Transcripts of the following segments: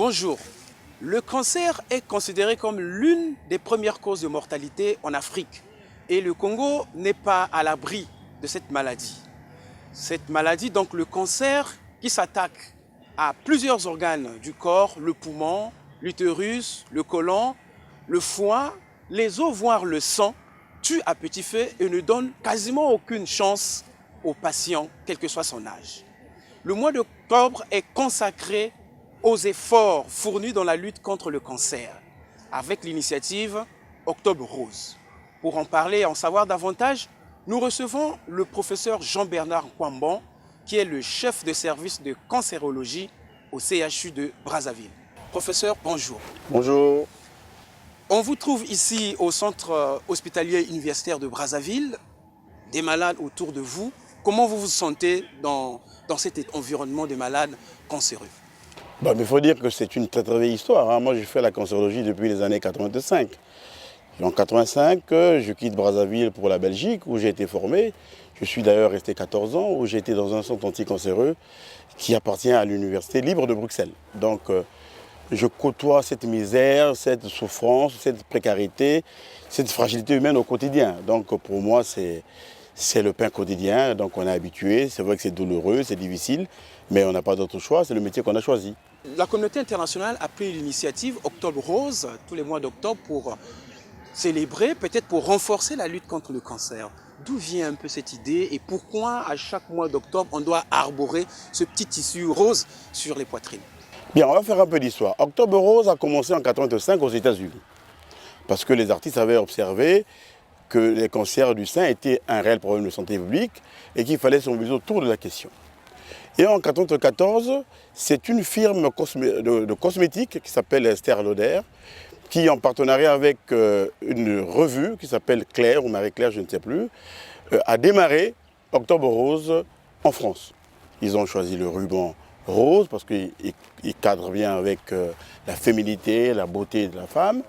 Bonjour. Le cancer est considéré comme l'une des premières causes de mortalité en Afrique. Et le Congo n'est pas à l'abri de cette maladie. Cette maladie, donc le cancer, qui s'attaque à plusieurs organes du corps, le poumon, l'utérus, le côlon, le foie, les os, voire le sang, tue à petit feu et ne donne quasiment aucune chance au patient, quel que soit son âge. Le mois d'octobre est consacré aux efforts fournis dans la lutte contre le cancer, avec l'initiative Octobre Rose. Pour en parler et en savoir davantage, nous recevons le professeur Jean-Bernard Kwambon, qui est le chef de service de cancérologie au CHU de Brazzaville. Professeur, bonjour. Bonjour. On vous trouve ici au centre hospitalier universitaire de Brazzaville, des malades autour de vous. Comment vous vous sentez dans cet environnement de malades cancéreux? Il faut dire que c'est une très très vieille histoire. Moi, j'ai fait la cancérologie depuis les années 85. En 85, je quitte Brazzaville pour la Belgique, où j'ai été formé. Je suis d'ailleurs resté 14 ans, où j'ai été dans un centre anticancéreux qui appartient à l'Université libre de Bruxelles. Donc, je côtoie cette misère, cette souffrance, cette précarité, cette fragilité humaine au quotidien. Donc, pour moi, c'est le pain quotidien. Donc, on est habitué. C'est vrai que c'est douloureux, c'est difficile, mais on n'a pas d'autre choix. C'est le métier qu'on a choisi. La communauté internationale a pris l'initiative Octobre Rose, tous les mois d'octobre, pour célébrer, peut-être pour renforcer la lutte contre le cancer. D'où vient un peu cette idée et pourquoi à chaque mois d'octobre on doit arborer ce petit tissu rose sur les poitrines? Bien, on va faire un peu d'histoire. Octobre Rose a commencé en 85 aux États-Unis. Parce que les artistes avaient observé que les cancers du sein étaient un réel problème de santé publique et qu'il fallait se mobiliser autour de la question. Et en 1994, c'est une firme de cosmétiques qui s'appelle Estée Lauder, qui, en partenariat avec une revue qui s'appelle Claire ou Marie-Claire, je ne sais plus, a démarré Octobre Rose en France. Ils ont choisi le ruban rose parce qu'il cadre bien avec la féminité, la beauté de la femme.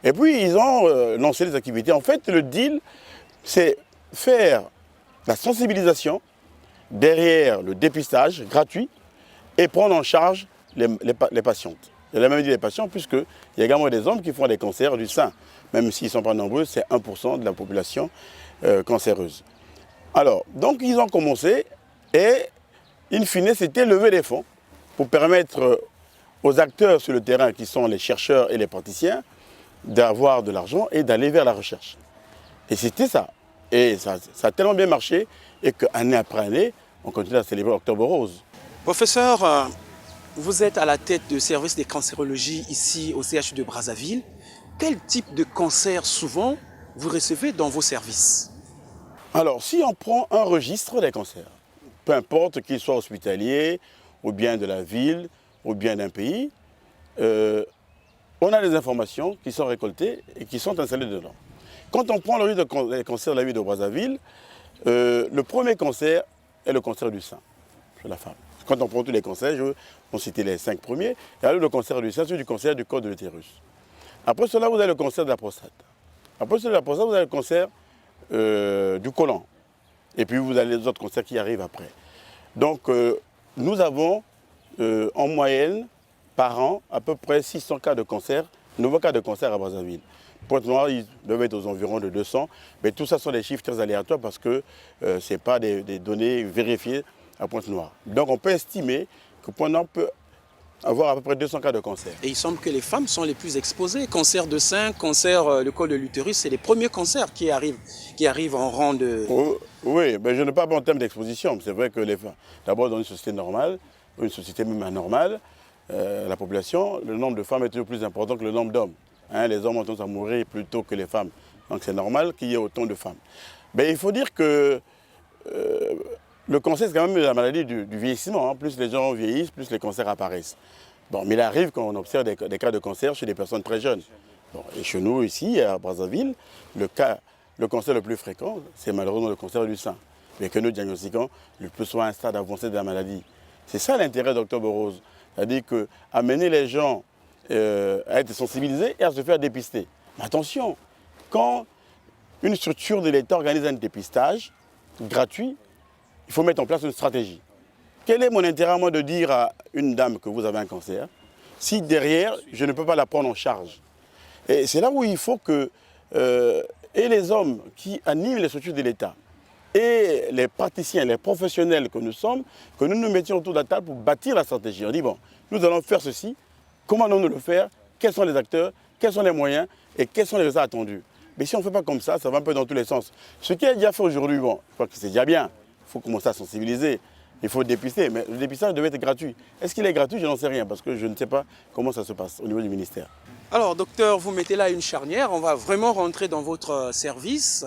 Et puis, ils ont lancé les activités. En fait, le deal, c'est faire la sensibilisation derrière le dépistage gratuit et prendre en charge les patientes. Il a même dit les patients, puisqu'il y a également des hommes qui font des cancers du sein. Même s'ils ne sont pas nombreux, c'est 1% de la population cancéreuse. Alors, donc ils ont commencé et, in fine, c'était lever des fonds pour permettre aux acteurs sur le terrain, qui sont les chercheurs et les praticiens, d'avoir de l'argent et d'aller vers la recherche. Et c'était ça. Et ça a tellement bien marché et qu'année après année, on continue à célébrer Octobre Rose. Professeur, vous êtes à la tête du service de cancérologie ici au CHU de Brazzaville. Quel type de cancer souvent vous recevez dans vos services? Alors, si on prend un registre des cancers, peu importe qu'il soit hospitalier, ou bien de la ville, ou bien d'un pays, on a des informations qui sont récoltées et qui sont installées dedans. Quand on prend le registre des cancers de la ville de Brazzaville, le premier cancer est le cancer du sein, chez la femme. Quand on prend tous les cancers, je vais citer les 5 premiers. Et alors le cancer du sein, c'est du cancer du col de l'utérus. Après cela, vous avez le cancer de la prostate. Après cela, de la prostate, vous avez le cancer du côlon. Et puis vous avez les autres cancers qui arrivent après. Donc nous avons en moyenne, par an, à peu près 600 cas de cancer, nouveaux cas de cancer à Brazzaville. Pointe-Noire, ils doivent être aux environs de 200. Mais tout ça sont des chiffres très aléatoires parce que ce n'est pas des données vérifiées à Pointe-Noire. Donc on peut estimer que Pointe-Noire peut avoir à peu près 200 cas de cancer. Et il semble que les femmes sont les plus exposées. Cancer de sein, cancer du col de l'utérus, c'est les premiers cancers qui arrivent en rang de... Oui, mais je ne parle pas en termes d'exposition. C'est vrai que les femmes, d'abord dans une société normale, une société même anormale, la population, le nombre de femmes est toujours plus important que le nombre d'hommes. Les hommes ont tendance à mourir plus tôt que les femmes. Donc c'est normal qu'il y ait autant de femmes. Mais il faut dire que le cancer, c'est quand même la maladie du vieillissement. Plus les gens vieillissent, plus les cancers apparaissent. Bon, mais il arrive qu'on observe des cas de cancer chez des personnes très jeunes. Bon, et chez nous, ici, à Brazzaville, le cancer le plus fréquent, c'est malheureusement le cancer du sein. Mais que nous diagnostiquons le plus souvent à un stade avancé de la maladie. C'est ça l'intérêt d'Octobre Rose. C'est-à-dire qu'amener les gens à être sensibilisés et à se faire dépister. Mais attention, quand une structure de l'État organise un dépistage gratuit, il faut mettre en place une stratégie. Quel est mon intérêt à moi de dire à une dame que vous avez un cancer, si derrière, je ne peux pas la prendre en charge. Et c'est là où il faut que et les hommes qui animent les structures de l'État et les praticiens, les professionnels que nous sommes, que nous nous mettions autour de la table pour bâtir la stratégie. On dit, bon, nous allons faire ceci, comment allons-nous le faire, quels sont les acteurs, quels sont les moyens et quels sont les résultats attendus. Mais si on ne fait pas comme ça va un peu dans tous les sens. Ce qui est déjà fait aujourd'hui, bon, je crois que c'est déjà bien. Il faut commencer à sensibiliser, il faut dépister, mais le dépistage devait être gratuit. Est-ce qu'il est gratuit? Je n'en sais rien, parce que je ne sais pas comment ça se passe au niveau du ministère. Alors, docteur, vous mettez là une charnière, on va vraiment rentrer dans votre service.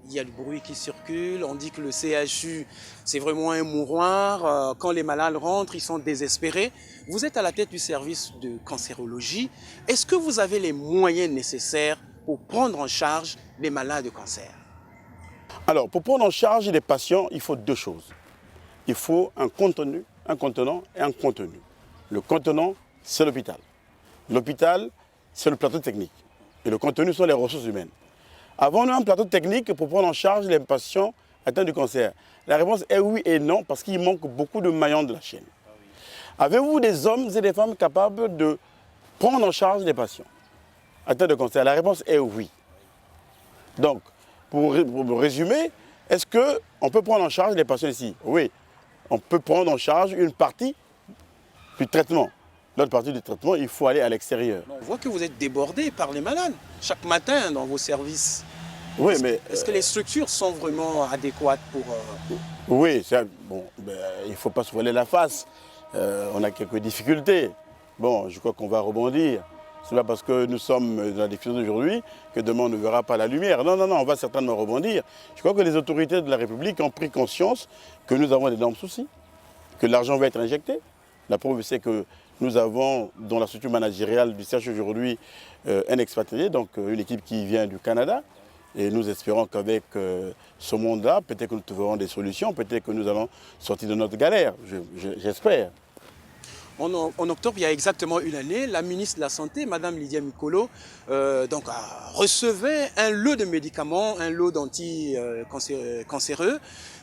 Il y a du bruit qui circule, on dit que le CHU, c'est vraiment un mouroir. Quand les malades rentrent, ils sont désespérés. Vous êtes à la tête du service de cancérologie. Est-ce que vous avez les moyens nécessaires pour prendre en charge les malades de cancer? Alors, pour prendre en charge les patients, il faut deux choses. Il faut un contenu, un contenant et un contenu. Le contenant, c'est l'hôpital. L'hôpital, c'est le plateau technique. Et le contenu sont les ressources humaines. Avons-nous un plateau technique pour prendre en charge les patients atteints du cancer? La réponse est oui et non, parce qu'il manque beaucoup de maillons de la chaîne. Avez-vous des hommes et des femmes capables de prendre en charge les patients atteints de cancer? La réponse est oui. Donc, pour résumer, est-ce qu'on peut prendre en charge les patients ici? Oui, on peut prendre en charge une partie du traitement. L'autre partie du traitement, il faut aller à l'extérieur. On voit que vous êtes débordé par les malades chaque matin dans vos services. Oui, mais... Est-ce que les structures sont vraiment adéquates pour... Oui, bon, il ne faut pas se voiler la face. On a quelques difficultés. Bon, je crois qu'on va rebondir. Ce n'est pas parce que nous sommes dans la difficulté d'aujourd'hui que demain on ne verra pas la lumière. Non, non, non, on va certainement rebondir. Je crois que les autorités de la République ont pris conscience que nous avons d'énormes soucis, que l'argent va être injecté. La preuve, c'est que nous avons dans la structure managériale du CHU aujourd'hui un expatrié, donc une équipe qui vient du Canada. Et nous espérons qu'avec ce monde-là, peut-être que nous trouverons des solutions, peut-être que nous allons sortir de notre galère, j'espère. En octobre, il y a exactement une année, la ministre de la Santé, Mme Lydia Mikolo, recevait un lot de médicaments, un lot d'anti-cancéreux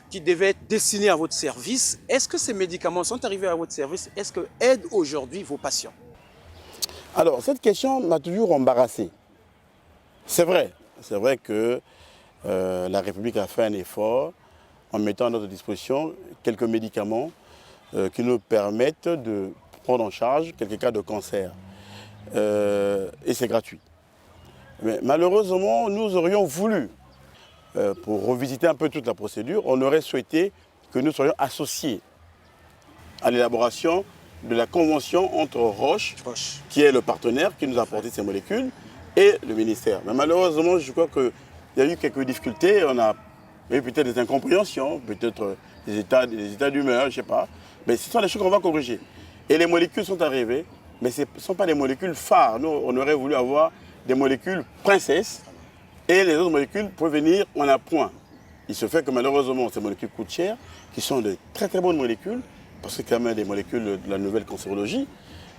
qui devait être destiné à votre service. Est-ce que ces médicaments sont arrivés à votre service? Est-ce qu'ils aident aujourd'hui vos patients? Alors, cette question m'a toujours embarrassé. C'est vrai que la République a fait un effort en mettant à notre disposition quelques médicaments qui nous permettent de prendre en charge quelques cas de cancer. Et c'est gratuit. Mais malheureusement, nous aurions voulu, pour revisiter un peu toute la procédure, on aurait souhaité que nous soyons associés à l'élaboration de la convention entre Roche, qui est le partenaire qui nous a apporté ces molécules, et le ministère. Mais malheureusement, je crois qu'il y a eu quelques difficultés. On a eu peut-être des incompréhensions, peut-être des états d'humeur, je ne sais pas. Mais ce sont des choses qu'on va corriger. Et les molécules sont arrivées, mais ce ne sont pas des molécules phares. Nous, on aurait voulu avoir des molécules princesses et les autres molécules peuvent venir en appoint. Il se fait que malheureusement, ces molécules coûtent cher, qui sont de très très bonnes molécules, parce que quand même des molécules de la nouvelle cancérologie,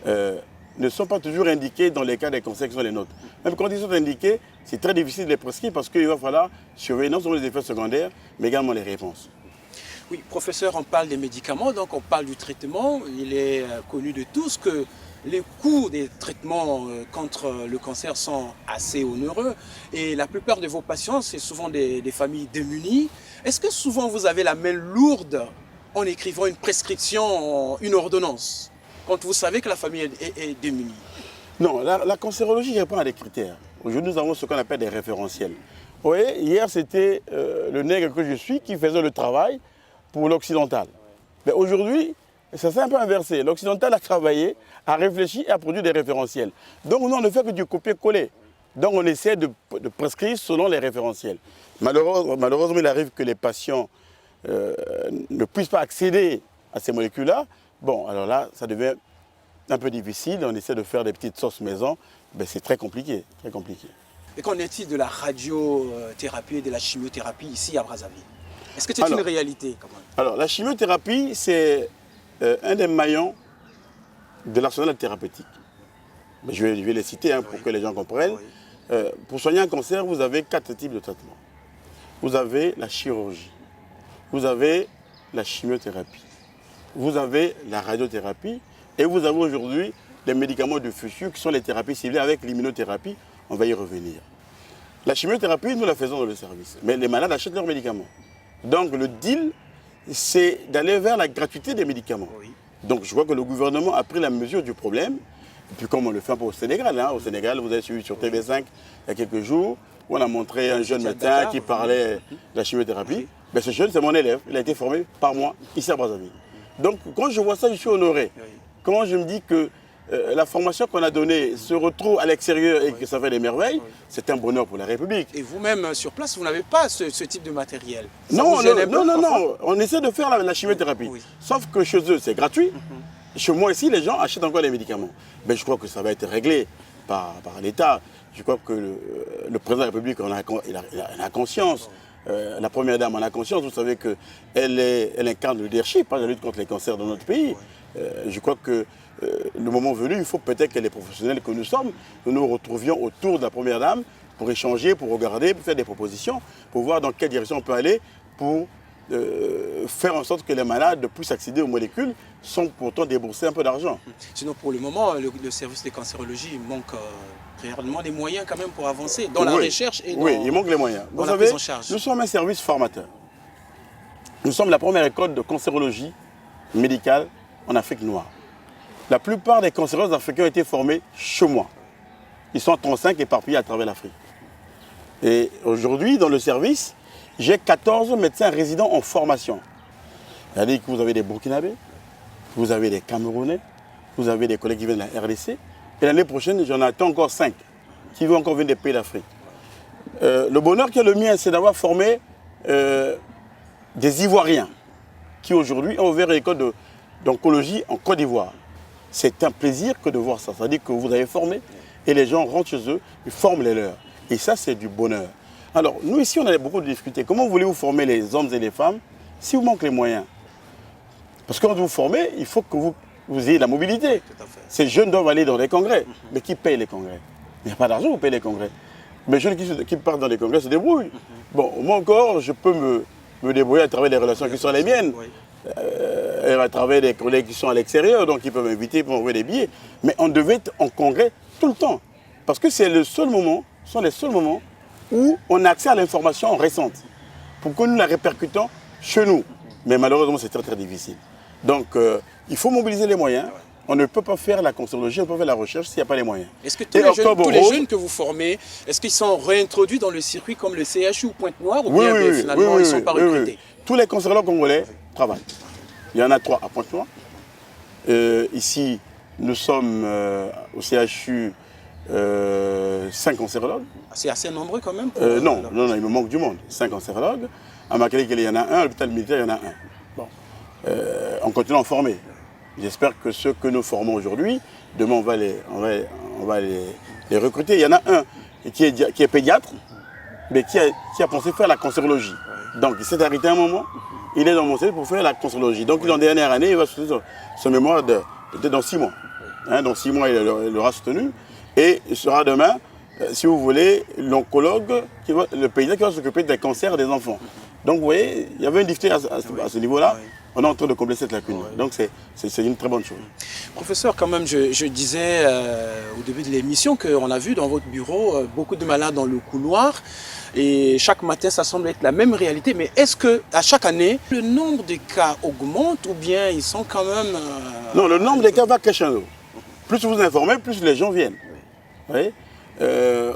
ne sont pas toujours indiquées dans les cas des cancers qui sont les nôtres. Même quand ils sont indiqués, c'est très difficile de les prescrire parce qu'il va falloir surveiller non seulement les effets secondaires, mais également les réponses. Oui, professeur, on parle des médicaments, donc on parle du traitement. Il est connu de tous que les coûts des traitements contre le cancer sont assez onéreux. Et la plupart de vos patients, c'est souvent des familles démunies. Est-ce que souvent vous avez la main lourde en écrivant une prescription, une ordonnance, quand vous savez que la famille est démunie? Non, la cancérologie répond à des critères. Aujourd'hui, nous avons ce qu'on appelle des référentiels. Vous voyez, hier, c'était le nègre que je suis qui faisait le travail pour l'occidental. Mais aujourd'hui, ça s'est un peu inversé. L'occidental a travaillé, a réfléchi et a produit des référentiels. Donc nous, on ne fait que du copier-coller. Donc on essaie de prescrire selon les référentiels. Malheureusement, il arrive que les patients ne puissent pas accéder à ces molécules-là. Bon, alors là, ça devient un peu difficile. On essaie de faire des petites sauces maison. Ben, c'est très compliqué, très compliqué. Et qu'en est-il de la radiothérapie et de la chimiothérapie ici à Brazzaville? Est-ce que c'est une réalité quand même? Alors, la chimiothérapie, c'est un des maillons de l'arsenal thérapeutique. Mais je vais les citer pour que les gens comprennent. Oui. Pour soigner un cancer, vous avez 4 types de traitements. Vous avez la chirurgie, vous avez la chimiothérapie, vous avez la radiothérapie et vous avez aujourd'hui les médicaments de futur qui sont les thérapies ciblées avec l'immunothérapie. On va y revenir. La chimiothérapie, nous la faisons dans le service. Mais les malades achètent leurs médicaments. Donc le deal, c'est d'aller vers la gratuité des médicaments. Oui. Donc je crois que le gouvernement a pris la mesure du problème. Et puis comme on le fait un peu au Sénégal. Au Sénégal, vous avez suivi sur TV5 il y a quelques jours, où on a montré un jeune médecin qui parlait de la chimiothérapie. Ben, ce jeune, c'est mon élève. Il a été formé par moi, ici à Brazzaville. Donc quand je vois ça, je suis honoré. Quand je me dis que la formation qu'on a donnée se retrouve à l'extérieur et que ça fait des merveilles, c'est un bonheur pour la République. Et vous-même, sur place, vous n'avez pas ce type de matériel? Non, on essaie de faire la chimiothérapie. Oui. Sauf que chez eux, c'est gratuit. Chez moi ici, les gens achètent encore les médicaments. Mais je crois que ça va être réglé par l'État. Je crois que le président de la République en a conscience. La première dame en a conscience. Vous savez qu'elle incarne le leadership, la lutte contre les cancers dans notre pays. Je crois que le moment venu, il faut peut-être que les professionnels que nous sommes, nous nous retrouvions autour de la première dame pour échanger, pour regarder, pour faire des propositions, pour voir dans quelle direction on peut aller pour faire en sorte que les malades puissent accéder aux molécules sans pourtant débourser un peu d'argent. Sinon, pour le moment, le service de cancérologie manque réellement des moyens quand même pour avancer dans la recherche et dans, il manque les moyens. Vous savez, prise en charge. Nous sommes un service formateur. Nous sommes la première école de cancérologie médicale en Afrique noire. La plupart des cancérologues africains ont été formés chez moi. Ils sont 35 éparpillés à travers l'Afrique. Et aujourd'hui, dans le service, j'ai 14 médecins résidents en formation. C'est-à-dire que vous avez des Burkinabés, vous avez des Camerounais, vous avez des collègues qui viennent de la RDC. Et l'année prochaine, j'en attends encore 5 qui vont encore venir des pays d'Afrique. Le bonheur qui est le mien, c'est d'avoir formé des Ivoiriens qui aujourd'hui ont ouvert une école d'oncologie en Côte d'Ivoire. C'est un plaisir que de voir ça. C'est-à-dire que vous avez formé et les gens rentrent chez eux, ils forment les leurs. Et ça, c'est du bonheur. Alors, nous ici, on a beaucoup de difficultés. Comment voulez-vous former les hommes et les femmes si vous manquez les moyens? Parce que quand vous formez, il faut que vous ayez la mobilité. Ces jeunes doivent aller dans les congrès. Mais qui paye les congrès? Il n'y a pas d'argent pour payer les congrès. Mais les jeunes qui partent dans les congrès se débrouillent. Bon, moi encore, je peux me débrouiller à travers les relations qui sont les miennes. Et à travers des collègues qui sont à l'extérieur, donc ils peuvent m'inviter pour m'envoyer des billets. Mais on devait être en congrès tout le temps. Parce que c'est le seul moment, ce sont les seuls moments où on a accès à l'information récente. Pour que nous la répercutons chez nous. Mais malheureusement, c'est très très difficile. Donc, il faut mobiliser les moyens. On ne peut pas faire la cancérologie, on ne peut pas faire la recherche s'il n'y a pas les moyens. Est-ce que tous les jeunes que vous formez, est-ce qu'ils sont réintroduits dans le circuit comme le CHU ou Pointe-Noire ou bien finalement ils ne sont pas recrutés? Tous les cancérologues congolais travaillent. Il y en a 3 à Pointe-Noire. Ici, nous sommes au CHU 5 cancérologues. C'est assez nombreux quand même non, il me manque du monde. 5 cancérologues. À Makele, il y en a un. À l'hôpital militaire, il y en a un. Bon. On continue à en former. J'espère que ceux que nous formons aujourd'hui, demain, on va les recruter. Il y en a un qui est pédiatre, mais qui a pensé faire la cancérologie. Donc, il s'est arrêté un moment. Il est dans mon service pour faire la cancérologie. Donc, il est en dernière année, il va soutenir son mémoire peut-être dans 6 mois. Dans 6 mois, il l'aura soutenu. Et il sera demain, si vous voulez, l'oncologue, le pédiatre qui va s'occuper des cancers des enfants. Donc, vous voyez, il y avait une difficulté à ce niveau-là. On est en train de combler cette lacune. Donc, c'est une très bonne chose. Professeur, quand même, je disais au début de l'émission qu'on a vu dans votre bureau beaucoup de malades dans le couloir. Et chaque matin, ça semble être la même réalité. Mais est-ce qu'à chaque année, le nombre de cas augmente ou bien ils sont quand même... Non, le nombre de cas va crescendo. Plus vous informez, plus les gens viennent. Vous voyez,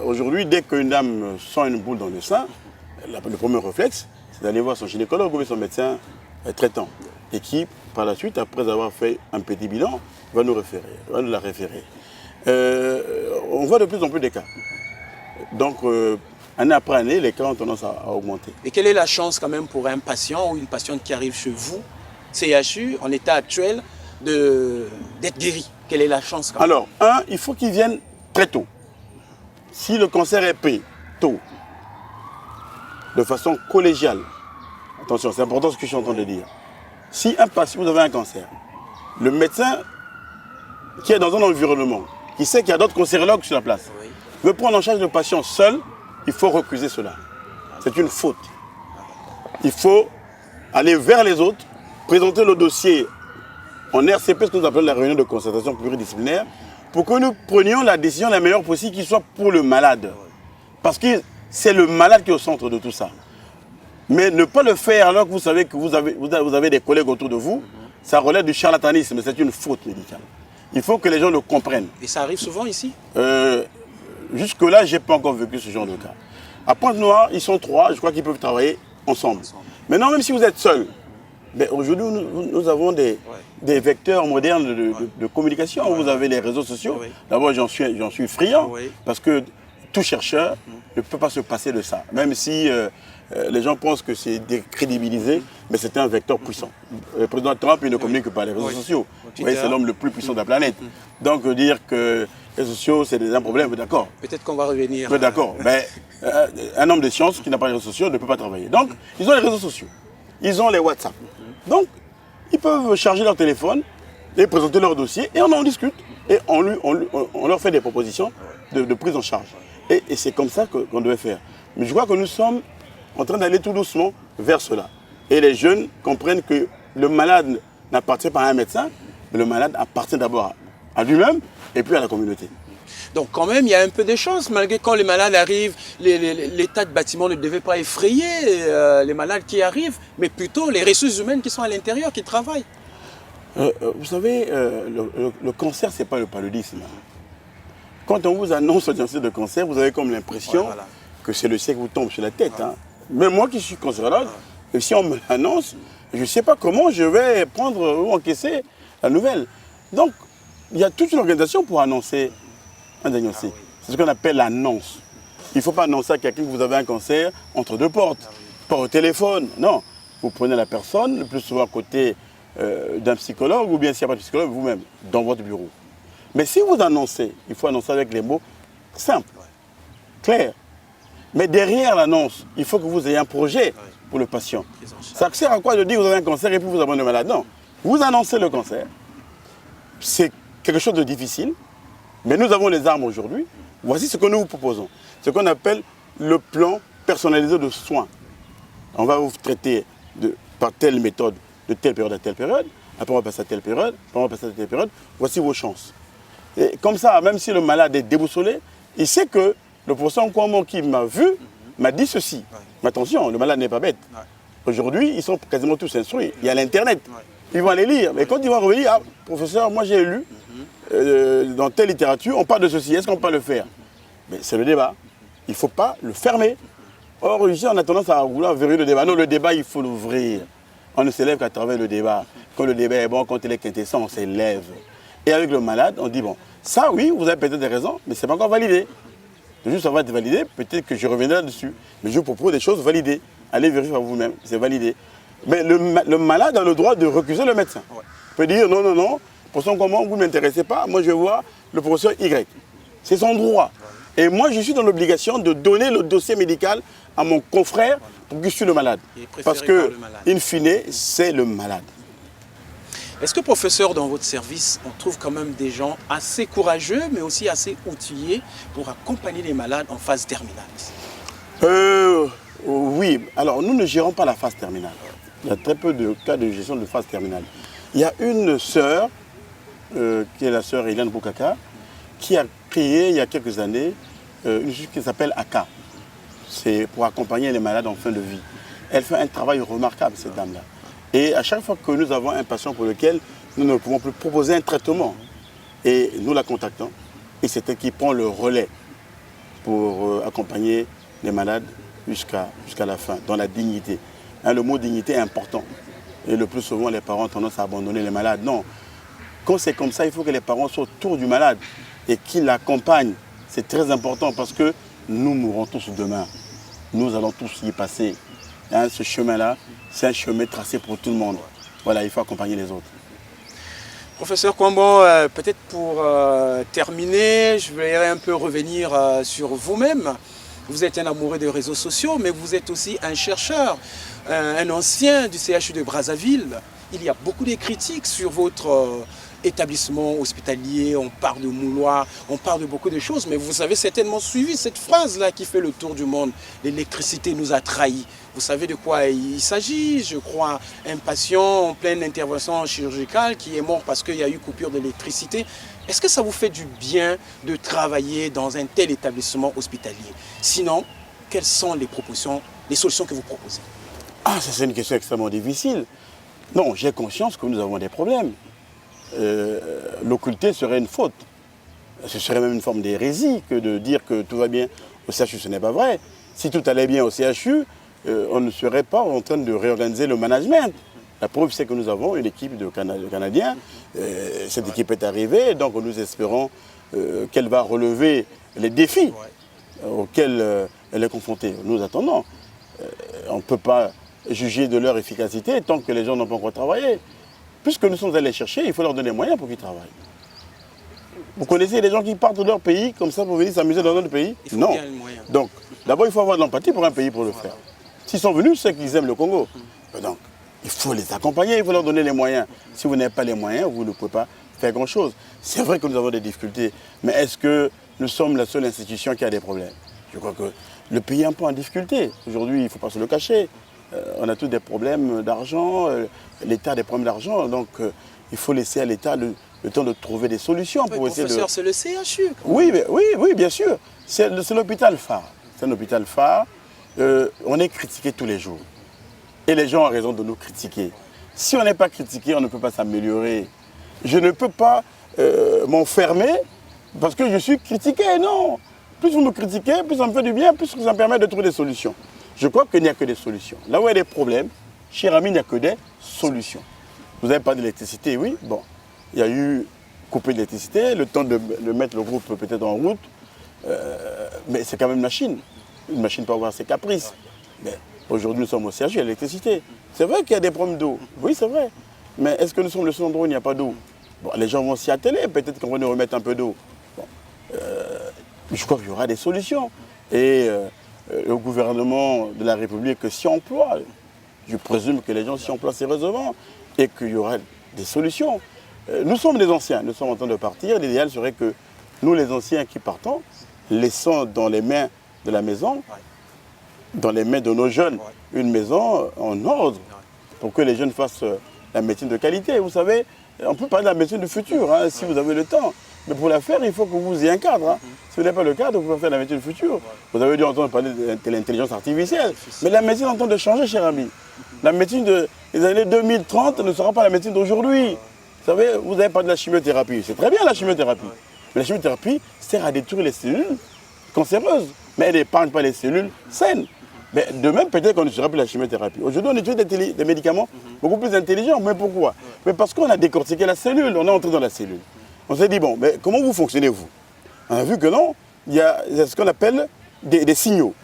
aujourd'hui, dès qu'une dame sent une boule dans le sein, le premier réflexe, c'est d'aller voir son gynécologue ou son médecin traitant. Et qui, par la suite, après avoir fait un petit bilan, va nous la référer. On voit de plus en plus de cas. Donc, année après année, les cas ont tendance à augmenter. Et quelle est la chance quand même pour un patient ou une patiente qui arrive chez vous, CHU, en état actuel, d'être guéri? Quelle est la chance quand même? Alors, il faut qu'ils viennent très tôt. Si le cancer est pris tôt, de façon collégiale, attention, c'est important ce que je suis en train de dire. Si vous avez un cancer, le médecin qui est dans un environnement, qui sait qu'il y a d'autres cancérologues sur la place, veut prendre en charge le patient seul, il faut recuser cela. C'est une faute. Il faut aller vers les autres, présenter le dossier en RCP, ce que nous appelons la réunion de concertation pluridisciplinaire, pour que nous prenions la décision la meilleure possible qui soit pour le malade. Parce que c'est le malade qui est au centre de tout ça. Mais ne pas le faire alors que vous savez que vous avez des collègues autour de vous, ça relève du charlatanisme, c'est une faute médicale. Il faut que les gens le comprennent. Et ça arrive souvent ici? Jusque-là, je n'ai pas encore vécu ce genre de cas. À Pointe-Noire, ils sont 3, je crois qu'ils peuvent travailler ensemble. Maintenant, même si vous êtes seul, aujourd'hui, nous avons des vecteurs modernes de communication. Vous avez les réseaux sociaux. D'abord, j'en suis friand, parce que tout chercheur ne peut pas se passer de ça. Même si les gens pensent que c'est décrédibilisé, mais c'est un vecteur puissant. Le président Trump, il ne communique pas les réseaux sociaux. Vous voyez, c'est l'homme le plus puissant de la planète. Donc, dire que les réseaux sociaux, c'est un problème, d'accord. Peut-être qu'on va revenir. D'accord, mais un homme de science qui n'a pas les réseaux sociaux ne peut pas travailler. Donc, ils ont les réseaux sociaux. Ils ont les WhatsApp. Donc, ils peuvent charger leur téléphone et présenter leur dossier et on en discute. Et on leur fait des propositions de prise en charge. Et c'est comme ça qu'on devait faire. Mais je crois que nous sommes en train d'aller tout doucement vers cela. Et les jeunes comprennent que le malade n'appartient pas à un médecin, mais le malade appartient d'abord à lui-même et puis à la communauté. Donc quand même, il y a un peu de chance, malgré quand les malades arrivent, l'état de bâtiment ne devait pas effrayer les malades qui arrivent, mais plutôt les ressources humaines qui sont à l'intérieur, qui travaillent. Vous savez, le cancer, ce n'est pas le paludisme. Quand on vous annonce un diagnostic de cancer, vous avez comme l'impression que c'est le ciel qui vous tombe sur la tête. Hein. Même moi qui suis cancérologue, et si on me l'annonce, je ne sais pas comment je vais prendre ou encaisser la nouvelle. Donc, il y a toute une organisation pour annoncer un diagnostic. C'est ce qu'on appelle l'annonce. Il ne faut pas annoncer à quelqu'un que vous avez un cancer entre deux portes, pas au téléphone. Non, vous prenez la personne, le plus souvent à côté d'un psychologue, ou bien s'il n'y a pas de psychologue, vous-même, dans votre bureau. Mais si vous annoncez, il faut annoncer avec les mots simples, clairs. Mais derrière l'annonce, il faut que vous ayez un projet pour le patient. Ça sert à quoi de dire que vous avez un cancer et puis vous abandonnez malade? Non. Vous annoncez le cancer. C'est quelque chose de difficile, mais nous avons les armes aujourd'hui. Voici ce que nous vous proposons. Ce qu'on appelle le plan personnalisé de soins. On va vous traiter par telle méthode, de telle période à telle période. Après, on va passer à telle période. Après, on va passer à telle période. Voici vos chances. Et comme ça, même si le malade est déboussolé, il sait que le professeur Nkwamo qui m'a vu m'a dit ceci. Mais attention, le malade n'est pas bête. Aujourd'hui, ils sont quasiment tous instruits. Il y a l'Internet. Ils vont aller lire. Mais quand ils vont revenir, ah, professeur, moi j'ai lu, dans telle littérature, on parle de ceci. Est-ce qu'on peut le faire? Mais c'est le débat. Il ne faut pas le fermer. Or, ici, on a tendance à vouloir verrouiller le débat. Non, le débat, il faut l'ouvrir. On ne s'élève qu'à travers le débat. Quand le débat est bon, quand il est quintessent, on s'élève. Et avec le malade, on dit, bon, ça, oui, vous avez peut-être des raisons, mais ce n'est pas encore validé. Juste ça va être validé, peut-être que je reviendrai là-dessus. Mais je vous propose des choses validées. Allez vérifier par vous-même, c'est validé. Mais le malade a le droit de recuser le médecin. Il peut dire, non, non, non, pour son comment, vous ne m'intéressez pas, moi je vais voir le professeur Y. C'est son droit. Et moi, je suis dans l'obligation de donner le dossier médical à mon confrère pour qu'il suive le malade. Parce que, in fine, c'est le malade. Est-ce que, professeur, dans votre service, on trouve quand même des gens assez courageux, mais aussi assez outillés pour accompagner les malades en phase terminale? Oui. Alors, nous ne gérons pas la phase terminale. Il y a très peu de cas de gestion de phase terminale. Il y a une sœur, qui est la sœur Hélène Boukaka, qui a créé, il y a quelques années, une chose qui s'appelle ACA. C'est pour accompagner les malades en fin de vie. Elle fait un travail remarquable, cette dame-là. Et à chaque fois que nous avons un patient pour lequel nous ne pouvons plus proposer un traitement, et nous la contactons, et c'est elle qui prend le relais pour accompagner les malades jusqu'à la fin, dans la dignité. Hein, le mot dignité est important. Et le plus souvent, les parents ont tendance à abandonner les malades. Non, quand c'est comme ça, il faut que les parents soient autour du malade et qu'ils l'accompagnent. C'est très important parce que nous mourrons tous demain. Nous allons tous y passer. Hein, ce chemin-là, c'est un chemin tracé pour tout le monde. Voilà, il faut accompagner les autres. Professeur Kwambo, peut-être pour terminer, je voudrais un peu revenir sur vous-même. Vous êtes un amoureux des réseaux sociaux, mais vous êtes aussi un chercheur, un ancien du CHU de Brazzaville. Il y a beaucoup de critiques sur votre établissement hospitalier, on parle de mouloir, on parle de beaucoup de choses, mais vous avez certainement suivi cette phrase-là qui fait le tour du monde. L'électricité nous a trahis. Vous savez de quoi il s'agit, je crois, un patient en pleine intervention chirurgicale qui est mort parce qu'il y a eu coupure d'électricité. Est-ce que ça vous fait du bien de travailler dans un tel établissement hospitalier? Sinon, quelles sont les propositions, les solutions que vous proposez? Ah, ça c'est une question extrêmement difficile. Non, j'ai conscience que nous avons des problèmes. L'occulter serait une faute. Ce serait même une forme d'hérésie que de dire que tout va bien au CHU. Ce n'est pas vrai. Si tout allait bien au CHU, on ne serait pas en train de réorganiser le management. La preuve, c'est que nous avons une équipe de Canadiens. Cette équipe est arrivée, donc nous espérons qu'elle va relever les défis auxquels elle est confrontée. Nous attendons. On ne peut pas juger de leur efficacité tant que les gens n'ont pas encore travaillé. Puisque nous sommes allés chercher, il faut leur donner les moyens pour qu'ils travaillent. Vous connaissez les gens qui partent de leur pays comme ça pour venir s'amuser dans notre pays? Non. Donc, d'abord, il faut avoir de l'empathie pour un pays pour le faire. S'ils sont venus, c'est qu'ils aiment le Congo. Donc, il faut les accompagner, il faut leur donner les moyens. Si vous n'avez pas les moyens, vous ne pouvez pas faire grand-chose. C'est vrai que nous avons des difficultés, mais est-ce que nous sommes la seule institution qui a des problèmes? Je crois que le pays est un peu en difficulté. Aujourd'hui, il ne faut pas se le cacher. On a tous des problèmes d'argent, l'État a des problèmes d'argent, donc il faut laisser à l'État le temps de trouver des solutions pour essayer de... Professeur, c'est le CHU. Oui, bien sûr. C'est l'hôpital phare. C'est un hôpital phare. On est critiqué tous les jours. Et les gens ont raison de nous critiquer. Si on n'est pas critiqué, on ne peut pas s'améliorer. Je ne peux pas m'enfermer parce que je suis critiqué, non. Plus vous me critiquez, plus ça me fait du bien, plus ça me permet de trouver des solutions. Je crois qu'il n'y a que des solutions. Là où il y a des problèmes, cher ami, il n'y a que des solutions. Vous avez parlé d'électricité, oui. Bon, il y a eu coupé d'électricité, le temps de mettre le groupe peut-être en route. Mais c'est quand même une machine. Une machine peut avoir ses caprices. Mais aujourd'hui, nous sommes au CHU, il y a l'électricité. C'est vrai qu'il y a des problèmes d'eau. Oui, c'est vrai. Mais est-ce que nous sommes le seul endroit où il n'y a pas d'eau? Bon, les gens vont s'y atteler. Peut-être qu'on va nous remettre un peu d'eau. Bon, je crois qu'il y aura des solutions. Et le gouvernement de la République s'y emploie. Je présume que les gens s'y emploient sérieusement et qu'il y aura des solutions. Nous sommes des anciens, nous sommes en train de partir. L'idéal serait que nous, les anciens qui partons, laissons dans les mains de la maison, dans les mains de nos jeunes, une maison en ordre pour que les jeunes fassent la médecine de qualité. Vous savez, on peut parler de la médecine du futur, hein, si vous avez le temps. Mais pour la faire, il faut que vous ayez un cadre. Hein. Si vous n'avez pas le cadre, vous pouvez faire la médecine du futur. Vous avez dû entendre parler de l'intelligence artificielle. Mais la médecine est en train de changer, cher ami. La médecine des années 2030 ne sera pas la médecine d'aujourd'hui. Vous savez, vous avez parlé de la chimiothérapie. C'est très bien la chimiothérapie. Mais la chimiothérapie sert à détruire les cellules cancéreuses. Mais elle n'épargne pas les cellules saines. Mais de même, peut-être qu'on ne sera plus la chimiothérapie. Aujourd'hui, on utilise des médicaments beaucoup plus intelligents. Mais pourquoi? Mais parce qu'on a décortiqué la cellule, on est entré dans la cellule. On s'est dit, bon, mais comment vous fonctionnez, vous? On a vu que non, il y a ce qu'on appelle des signaux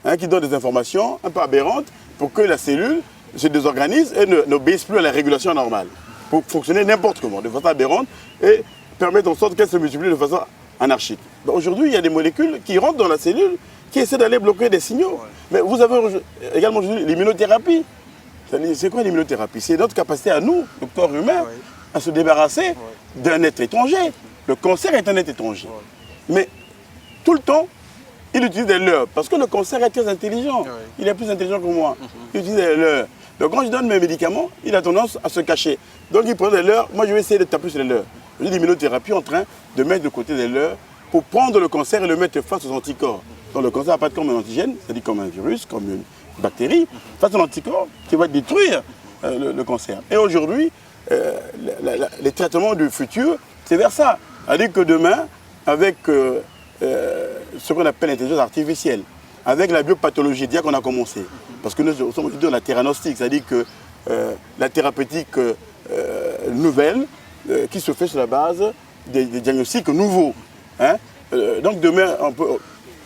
hein, qui donnent des informations un peu aberrantes pour que la cellule se désorganise et n'obéisse plus à la régulation normale. Pour fonctionner n'importe comment, de façon aberrante et permettre en sorte qu'elle se multiplie de façon anarchique. Aujourd'hui, il y a des molécules qui rentrent dans la cellule qui essaient d'aller bloquer des signaux. Mais vous avez également l'immunothérapie. C'est quoi l'immunothérapie? C'est notre capacité à nous, le corps humain, à se débarrasser d'un être étranger. Le cancer est un être étranger. Mais tout le temps, il utilise des leurres. Parce que le cancer est très intelligent. Il est plus intelligent que moi. Il utilise des leurres. Donc quand je donne mes médicaments, il a tendance à se cacher. Donc il prend des leurres. Moi, je vais essayer de taper sur les leurres. Je dis l'immunothérapie en train de mettre de côté des leurres pour prendre le cancer et le mettre face aux anticorps. Donc le cancer n'a pas comme un antigène, c'est-à-dire comme un virus, comme une bactérie, face à un anticorps qui va détruire le cancer. Et aujourd'hui, les traitements du futur, c'est vers ça. C'est-à-dire que demain, avec ce qu'on appelle l'intelligence artificielle, avec la biopathologie, déjà qu'on a commencé, parce que nous sommes dans la theranostique, c'est-à-dire que la thérapeutique nouvelle qui se fait sur la base des diagnostics nouveaux. Hein. Donc demain,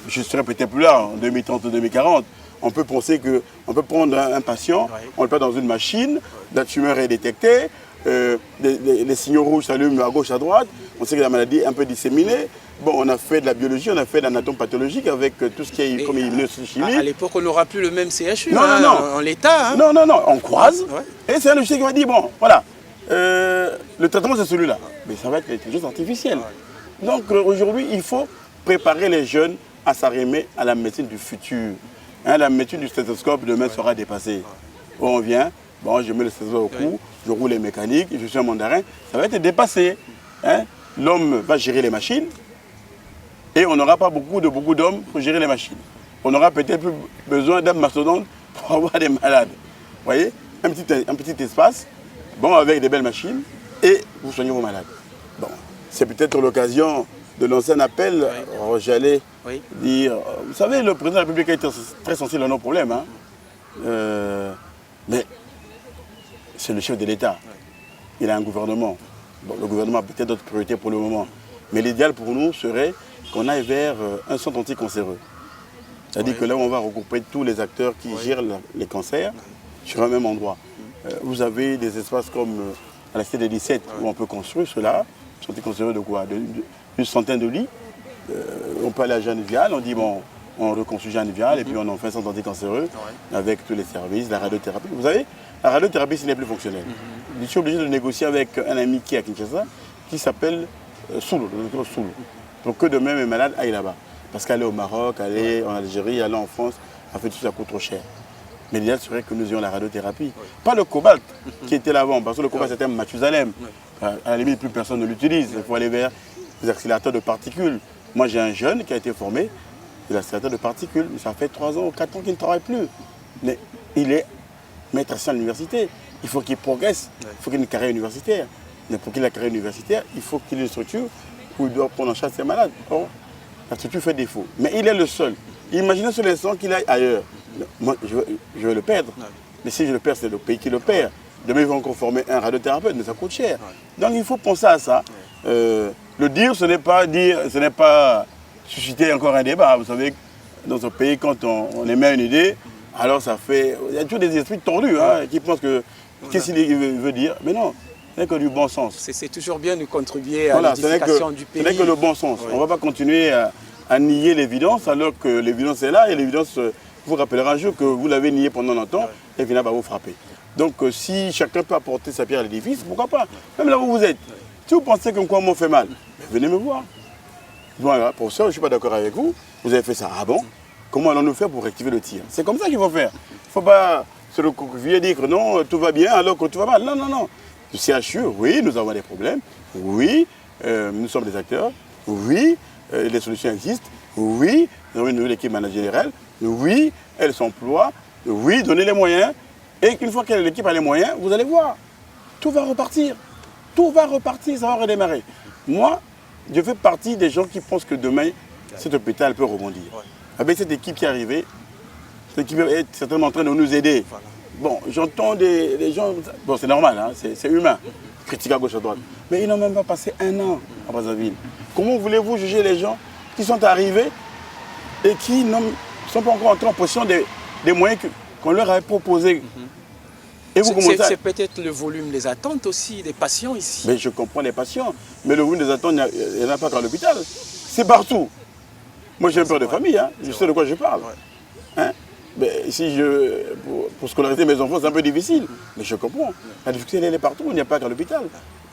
je serai peut-être plus là, en 2030 ou 2040, on peut penser qu'on peut prendre un patient, on le met dans une machine, la tumeur est détectée, les signaux rouges s'allument à gauche, à droite, on sait que la maladie est un peu disséminée. Bon, on a fait de la biologie, on a fait de l'anatomie pathologique avec tout ce qui est comme immunochimie. À l'époque, on n'aura plus le même CHU non, hein, non, non. En l'état. Hein. Non, on croise, et c'est un logiciel qui va dire, bon, voilà, le traitement c'est celui-là. mais ça va être l'intelligence artificielle. Donc aujourd'hui, il faut préparer les jeunes à s'arrimer à la médecine du futur. Hein, la médecine du stéthoscope demain sera dépassée. On vient, bon, je mets le stéthoscope au cou, je roule les mécaniques, je suis un mandarin, ça va être dépassé. Hein. L'homme va gérer les machines et on n'aura pas beaucoup d'hommes pour gérer les machines. On aura peut-être plus besoin d'un mastodonte pour avoir des malades. Vous voyez, un petit espace, bon, avec des belles machines, et vous soignez vos malades. Bon, c'est peut-être l'occasion de lancer un appel. J'allais dire, vous savez, le président de la République est très sensible à nos problèmes, hein. Mais c'est le chef de l'État. Il a un gouvernement. Bon, le gouvernement a peut-être d'autres priorités pour le moment. Mais l'idéal pour nous serait qu'on aille vers un centre anticancéreux. C'est-à-dire que là, on va regrouper tous les acteurs qui gèrent les cancers sur un même endroit. Vous avez des espaces comme à la cité des 17 où on peut construire cela. Centre anticancéreux de quoi? D'une centaine de lits. On peut aller à Jeanne-Vial, on dit bon, on reconstruit Jeanne-Vial et puis on en fait un centre anticancéreux avec tous les services, la radiothérapie. Vous savez, la radiothérapie, ce n'est plus fonctionnel. Je suis obligé de négocier avec un ami qui est à Kinshasa, qui s'appelle Soulou, le docteur Soulou, pour que demain mes malades aillent là-bas. Parce qu'aller au Maroc, aller en Algérie, aller en France, en fait tout ça coûte trop cher. Mais l'idéal serait que nous ayons la radiothérapie. Pas le cobalt qui était là avant, parce que le cobalt c'était un Mathusalem. À la limite, plus personne ne l'utilise. Il faut aller vers les accélérateurs de particules. Moi j'ai un jeune qui a été formé de l'accélérateur de particules. Ça fait 3 ans ou 4 ans qu'il ne travaille plus. Mais il est maître à l'université. Il faut qu'il progresse. Il faut qu'il ait une carrière universitaire. Mais pour qu'il ait une carrière universitaire, il faut qu'il ait une structure où il doit prendre en charge ses malades. Or, la structure fait défaut. Mais il est le seul. Imaginez sur l'instant qu'il aille ailleurs. Moi, je vais le perdre. Mais si je le perds, c'est le pays qui le perd. Demain, ils vont encore former un radiothérapeute, mais ça coûte cher. Donc, il faut penser à ça. Le dire, ce n'est pas susciter encore un débat. Vous savez, dans ce pays, quand on émet une idée, alors ça fait... Il y a toujours des esprits tordus qui pensent que... Qu'est-ce qu'il veut dire? Mais non, ce n'est que du bon sens. C'est toujours bien de contribuer à l'édification du pays. Ce n'est que le bon sens. On ne va pas continuer à nier l'évidence alors que l'évidence est là et l'évidence vous rappellera un jour que vous l'avez nié pendant longtemps et finalement va vous frapper. Donc si chacun peut apporter sa pierre à l'édifice, pourquoi pas? Même là où vous êtes. Si vous pensez que quoi m'en fait mal, venez me voir. Voilà, pour ça, je ne suis pas d'accord avec vous. Vous avez fait ça. Ah bon? Comment allons-nous faire pour rectifier le tir? C'est comme ça qu'il faut faire. Il ne faut pas se recroqueviller et dire que non, tout va bien alors que tout va mal. Non, non, non. Du CHU, oui, nous avons des problèmes. Oui, nous sommes des acteurs. Oui, les solutions existent. Oui, nous avons une nouvelle équipe managériale. Oui, elle s'emploie. Oui, donnez les moyens. Et qu'une fois que l'équipe a les moyens, vous allez voir, tout va repartir. Tout va repartir, ça va redémarrer. Moi, je fais partie des gens qui pensent que demain, cet hôpital peut rebondir. Avec cette équipe qui est arrivée, cette équipe est certainement en train de nous aider. Bon, j'entends des gens, bon c'est normal, hein, c'est humain, critiquer à gauche à droite. Mais ils n'ont même pas passé 1 an à Brazzaville. Comment voulez-vous juger les gens qui sont arrivés et qui ne sont pas encore entrés en possession des moyens qu'on leur avait proposés? C'est peut-être le volume des attentes aussi, des patients ici. Mais je comprends les patients, mais le volume des attentes, il n'y en a pas qu'à l'hôpital. C'est partout. Moi j'ai un père de famille, hein. Je sais de quoi je parle. Hein? Mais pour scolariser mes enfants, c'est un peu difficile. Mais je comprends. La difficulté, elle est partout, il n'y a pas qu'à l'hôpital.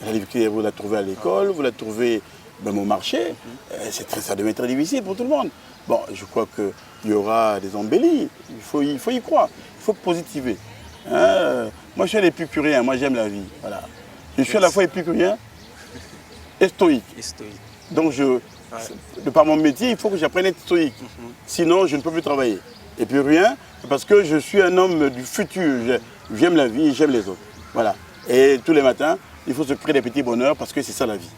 La difficulté, vous la trouvez à l'école, vous la trouvez même au marché. Ça devient très difficile pour tout le monde. Bon, je crois qu'il y aura des embellis. Il faut y croire. Il faut positiver. Hein? Moi, je suis un épicurien. Moi, j'aime la vie. Voilà. Je suis à la fois épicurien et stoïque. Donc, de par mon métier, il faut que j'apprenne à être stoïque. Sinon, je ne peux plus travailler. Et puis rien, parce que je suis un homme du futur. J'aime la vie, j'aime les autres. Voilà. Et tous les matins, il faut se créer des petits bonheurs parce que c'est ça la vie.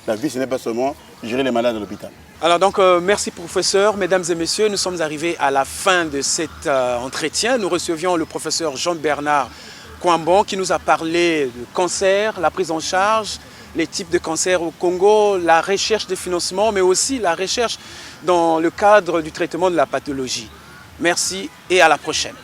La vie, ce n'est pas seulement gérer les malades à l'hôpital. Alors donc, merci professeur. Mesdames et messieurs, nous sommes arrivés à la fin de cet entretien. Nous recevions le professeur Jean-Bernard Kwambon qui nous a parlé de cancer, la prise en charge, les types de cancers au Congo, la recherche de financement, mais aussi la recherche dans le cadre du traitement de la pathologie. Merci et à la prochaine.